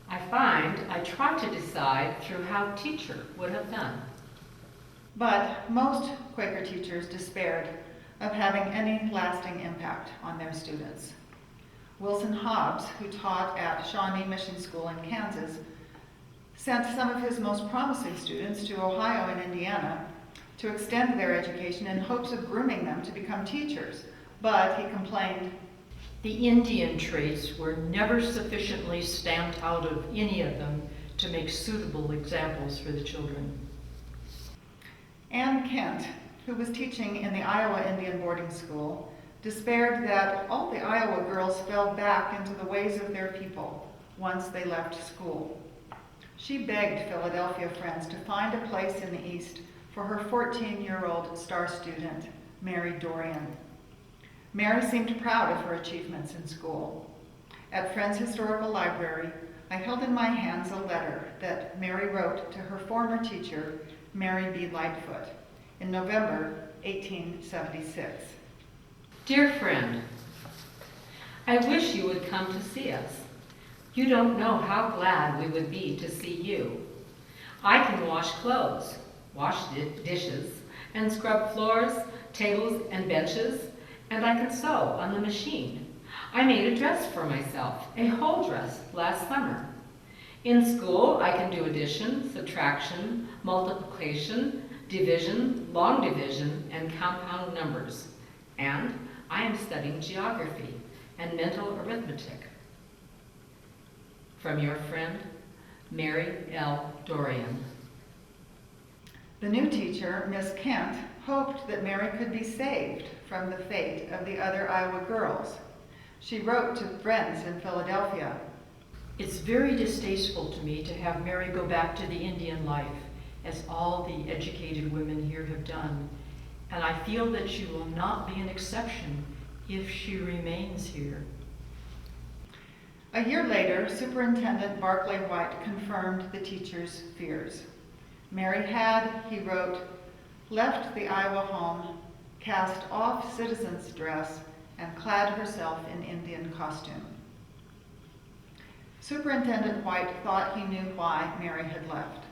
I find I try to decide through how teacher would have done." But most Quaker teachers despaired of having any lasting impact on their students. Wilson Hobbs, who taught at Shawnee Mission School in Kansas, sent some of his most promising students to Ohio and Indiana to extend their education in hopes of grooming them to become teachers. But he complained, The Indian traits were never sufficiently stamped out of any of them to make suitable examples for the children. Ann Kent, who was teaching in the Iowa Indian Boarding School, despaired that all the Iowa girls fell back into the ways of their people once they left school. She begged Philadelphia friends to find a place in the East for her 14-year-old star student, Mary Dorian. Mary seemed proud of her achievements in school. At Friends Historical Library, I held in my hands a letter that Mary wrote to her former teacher, Mary B. Lightfoot, in November 1876. "Dear friend, I wish you would come to see us. You don't know how glad we would be to see you. I can wash clothes, wash dishes, and scrub floors, tables, and benches, and I can sew on the machine. I made a dress for myself, a whole dress, last summer. In school, I can do addition, subtraction, multiplication, division, long division, and compound numbers. And I am studying geography and mental arithmetic. From your friend, Mary L. Dorian." The new teacher, Miss Kent, hoped that Mary could be saved from the fate of the other Iowa girls. She wrote to friends in Philadelphia, It's very distasteful to me to have Mary go back to the Indian life, as all the educated women here have done, and I feel that she will not be an exception if she remains here. A year later, Superintendent Barclay White confirmed the teacher's fears. Mary had, he wrote, left the Iowa home, cast off citizen's dress, and clad herself in Indian costume. Superintendent White thought he knew why Mary had left.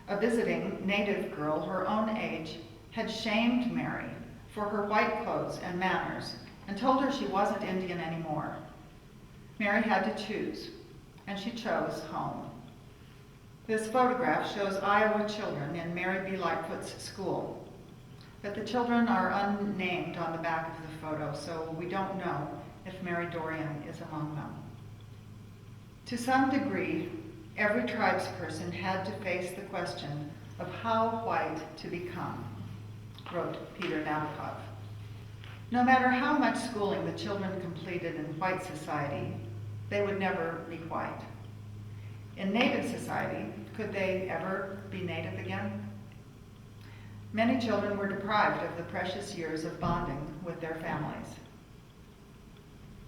A visiting native girl her own age had shamed Mary for her white clothes and manners and told her she wasn't Indian anymore. Mary had to choose, and she chose home. This photograph shows Iowa children in Mary B. Lightfoot's school, but the children are unnamed on the back of the photo, so we don't know if Mary Dorian is among them. To some degree, every tribesperson had to face the question of how white to become, wrote Peter Nabokov. No matter how much schooling the children completed in white society, they would never be white. In Native society, could they ever be Native again? Many children were deprived of the precious years of bonding with their families.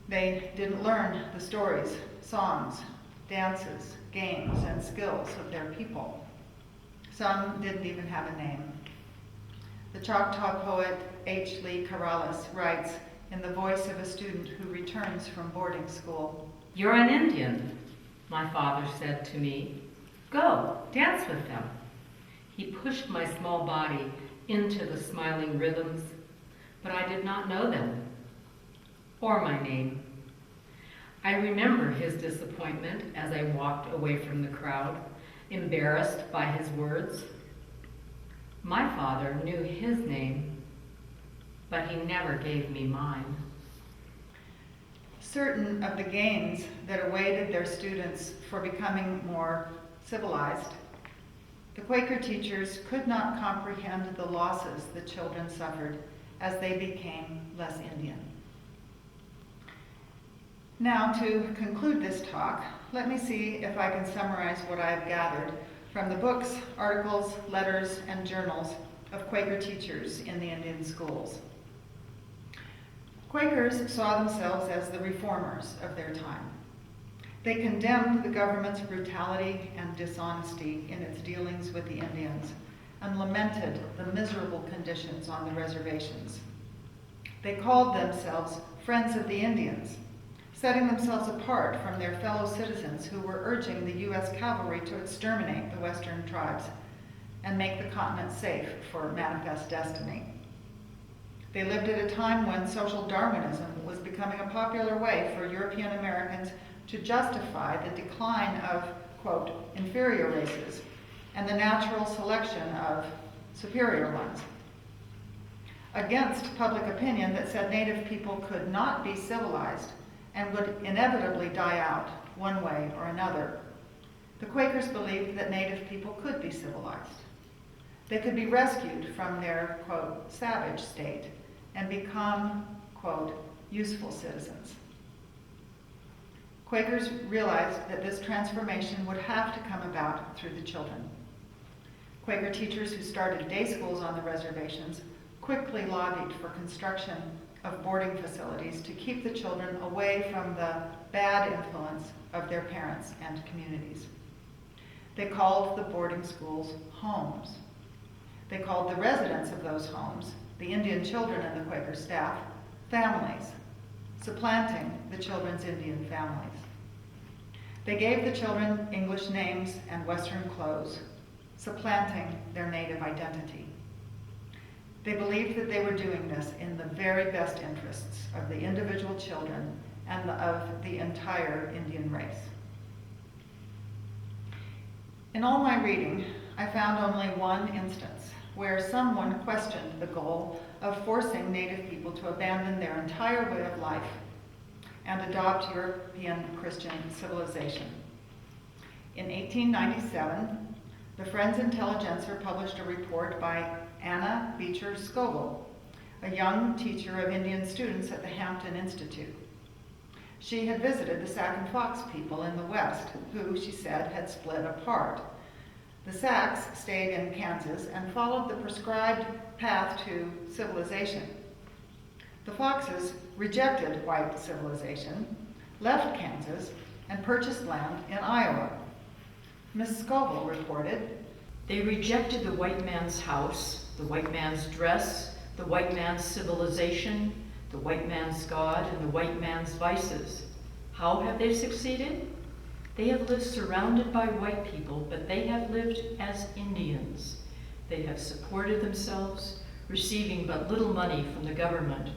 They didn't learn the stories, songs, dances, games, and skills of their people. Some didn't even have a name. The Choctaw poet H. Lee Corrales writes in the voice of a student who returns from boarding school, "You're an Indian," my father said to me. "Go, dance with them." He pushed my small body into the smiling rhythms, but I did not know them, or my name. I remember his disappointment as I walked away from the crowd, embarrassed by his words. My father knew his name, but he never gave me mine. Certain of the gains that awaited their students for becoming more civilized The Quaker teachers could not comprehend the losses the children suffered as they became less Indian. Now, to conclude this talk, let me see if I can summarize what I have gathered from the books, articles, letters, and journals of Quaker teachers in the Indian schools. Quakers saw themselves as the reformers of their time. They condemned the government's brutality and dishonesty in its dealings with the Indians and lamented the miserable conditions on the reservations. They called themselves Friends of the Indians, setting themselves apart from their fellow citizens who were urging the U.S. cavalry to exterminate the Western tribes and make the continent safe for manifest destiny. They lived at a time when social Darwinism was becoming a popular way for European Americans to justify the decline of, quote, inferior races and the natural selection of superior ones. Against public opinion that said Native people could not be civilized and would inevitably die out one way or another, the Quakers believed that Native people could be civilized. They could be rescued from their, quote, savage state and become, quote, useful citizens. Quakers realized that this transformation would have to come about through the children. Quaker teachers who started day schools on the reservations quickly lobbied for construction of boarding facilities to keep the children away from the bad influence of their parents and communities. They called the boarding schools homes. They called the residents of those homes, the Indian children and the Quaker staff, families, supplanting the children's Indian families. They gave the children English names and Western clothes, supplanting their native identity. They believed that they were doing this in the very best interests of the individual children and of the entire Indian race. In all my reading, I found only one instance where someone questioned the goal of forcing Native people to abandon their entire way of life and adopt European Christian civilization. In 1897, the Friends Intelligencer published a report by Anna Beecher Scoville, a young teacher of Indian students at the Hampton Institute. She had visited the Sac and Fox people in the West, who, she said, had split apart. The Sacs stayed in Kansas and followed the prescribed path to civilization. The Foxes rejected white civilization, left Kansas, and purchased land in Iowa. Miss Scoville reported, They rejected the white man's house, the white man's dress, the white man's civilization, the white man's God, and the white man's vices. How have they succeeded? They have lived surrounded by white people, but they have lived as Indians. They have supported themselves, receiving but little money from the government.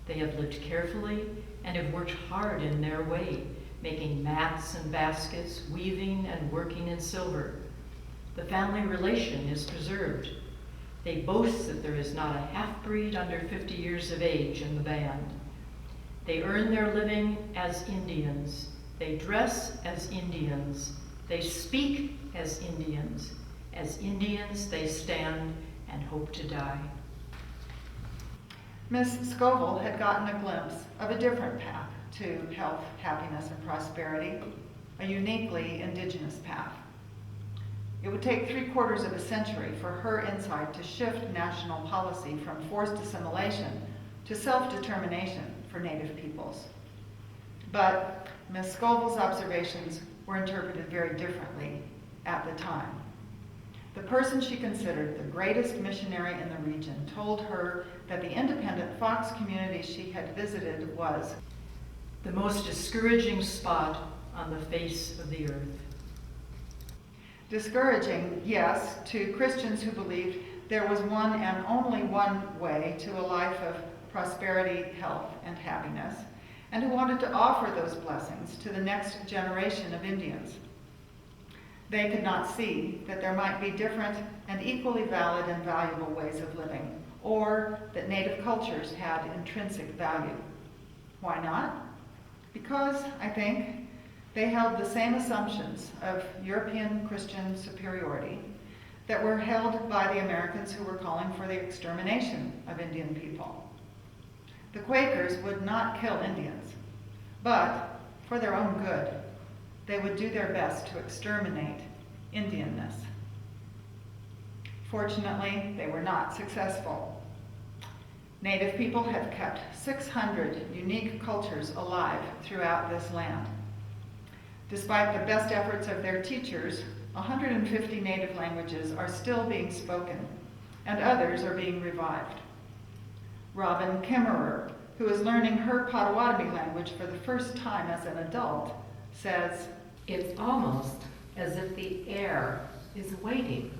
They have lived carefully and have worked hard in their way, making mats and baskets, weaving and working in silver. The family relation is preserved. They boast that there is not a half-breed under 50 years of age in the band. They earn their living as Indians. They dress as Indians. They speak as Indians. As Indians, they stand and hope to die. Miss Scoville had gotten a glimpse of a different path to health, happiness, and prosperity, a uniquely indigenous path. It would take 3/4 of a century for her insight to shift national policy from forced assimilation to self-determination for Native peoples. But Miss Scoville's observations were interpreted very differently at the time. The person she considered the greatest missionary in the region told her that the independent Fox community she had visited was the most discouraging spot on the face of the earth. discouraging, yes, to Christians who believed there was one and only one way to a life of prosperity, health, and happiness, and who wanted to offer those blessings to the next generation of Indians. They could not see that there might be different and equally valid and valuable ways of living, or that Native cultures had intrinsic value. Why not? Because, I think, they held the same assumptions of European Christian superiority that were held by the Americans who were calling for the extermination of Indian people. The Quakers would not kill Indians, but for their own good, they would do their best to exterminate Indianness. Fortunately, they were not successful. Native people have kept 600 unique cultures alive throughout this land. Despite the best efforts of their teachers, 150 native languages are still being spoken, and others are being revived. Robin Kimmerer, who is learning her Potawatomi language for the first time as an adult, says, "It's almost as if the air is waiting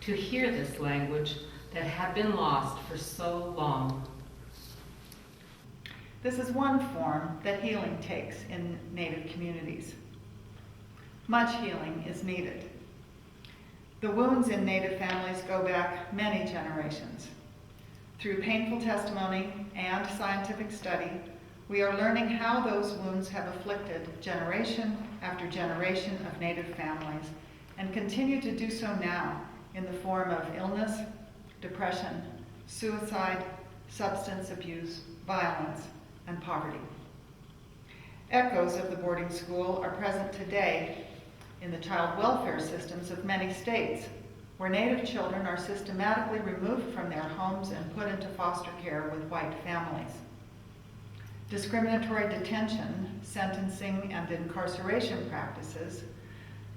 to hear this language that had been lost for so long." This is one form that healing takes in Native communities. Much healing is needed. The wounds in Native families go back many generations. Through painful testimony and scientific study, we are learning how those wounds have afflicted generation after generation of Native families and continue to do so now in the form of illness, depression, suicide, substance abuse, violence, and poverty. Echoes of the boarding school are present today in the child welfare systems of many states, where Native children are systematically removed from their homes and put into foster care with white families. Discriminatory detention, sentencing, and incarceration practices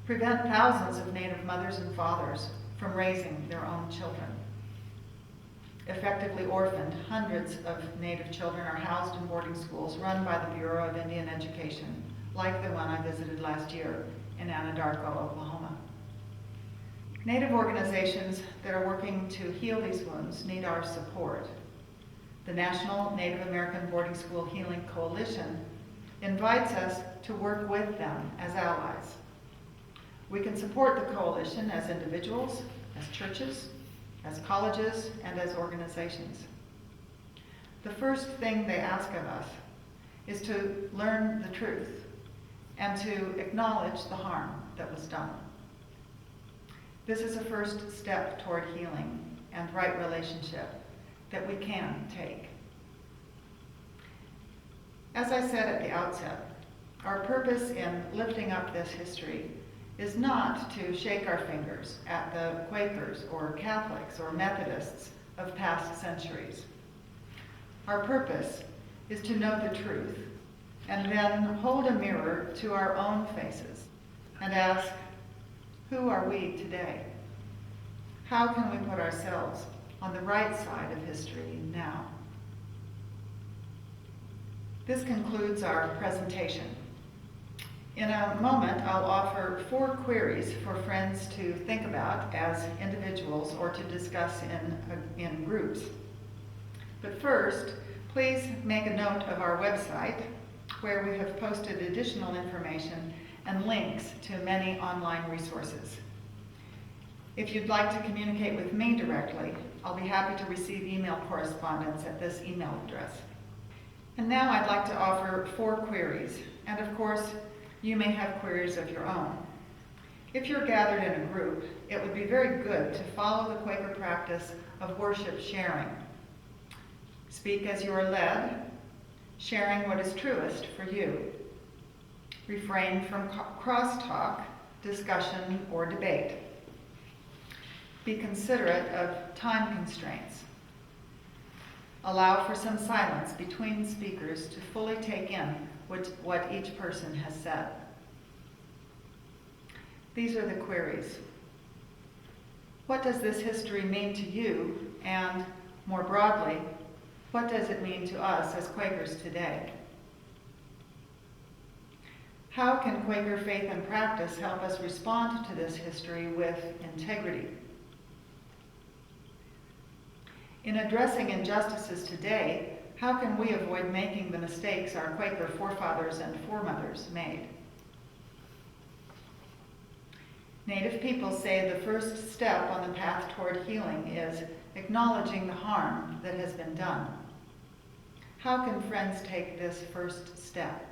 prevent thousands of Native mothers and fathers from raising their own children. Effectively orphaned, hundreds of Native children are housed in boarding schools run by the Bureau of Indian Education, like the one I visited last year in Anadarko, Oklahoma. Native organizations that are working to heal these wounds need our support. The National Native American Boarding School Healing Coalition invites us to work with them as allies. We can support the coalition as individuals, as churches, as colleges, and as organizations. The first thing they ask of us is to learn the truth and to acknowledge the harm that was done. This is a first step toward healing and right relationship that we can take. As I said at the outset, our purpose in lifting up this history is not to shake our fingers at the Quakers or Catholics or Methodists of past centuries. Our purpose is to know the truth and then hold a mirror to our own faces and ask, who are we today? How can we put ourselves on the right side of history now? This concludes our presentation. In a moment, I'll offer 4 queries for friends to think about as individuals or to discuss in groups. But first, please make a note of our website, where we have posted additional information and links to many online resources. If you'd like to communicate with me directly, I'll be happy to receive email correspondence at this email address. And now I'd like to offer 4 queries, and of course, you may have queries of your own. If you're gathered in a group, it would be very good to follow the Quaker practice of worship sharing. Speak as you are led, sharing what is truest for you. Refrain from crosstalk, discussion, or debate. Be considerate of time constraints. Allow for some silence between speakers to fully take in what each person has said. These are the queries. What does this history mean to you? And more broadly, what does it mean to us as Quakers today? How can Quaker faith and practice help us respond to this history with integrity? In addressing injustices today, how can we avoid making the mistakes our Quaker forefathers and foremothers made? Native people say the first step on the path toward healing is acknowledging the harm that has been done. How can friends take this first step?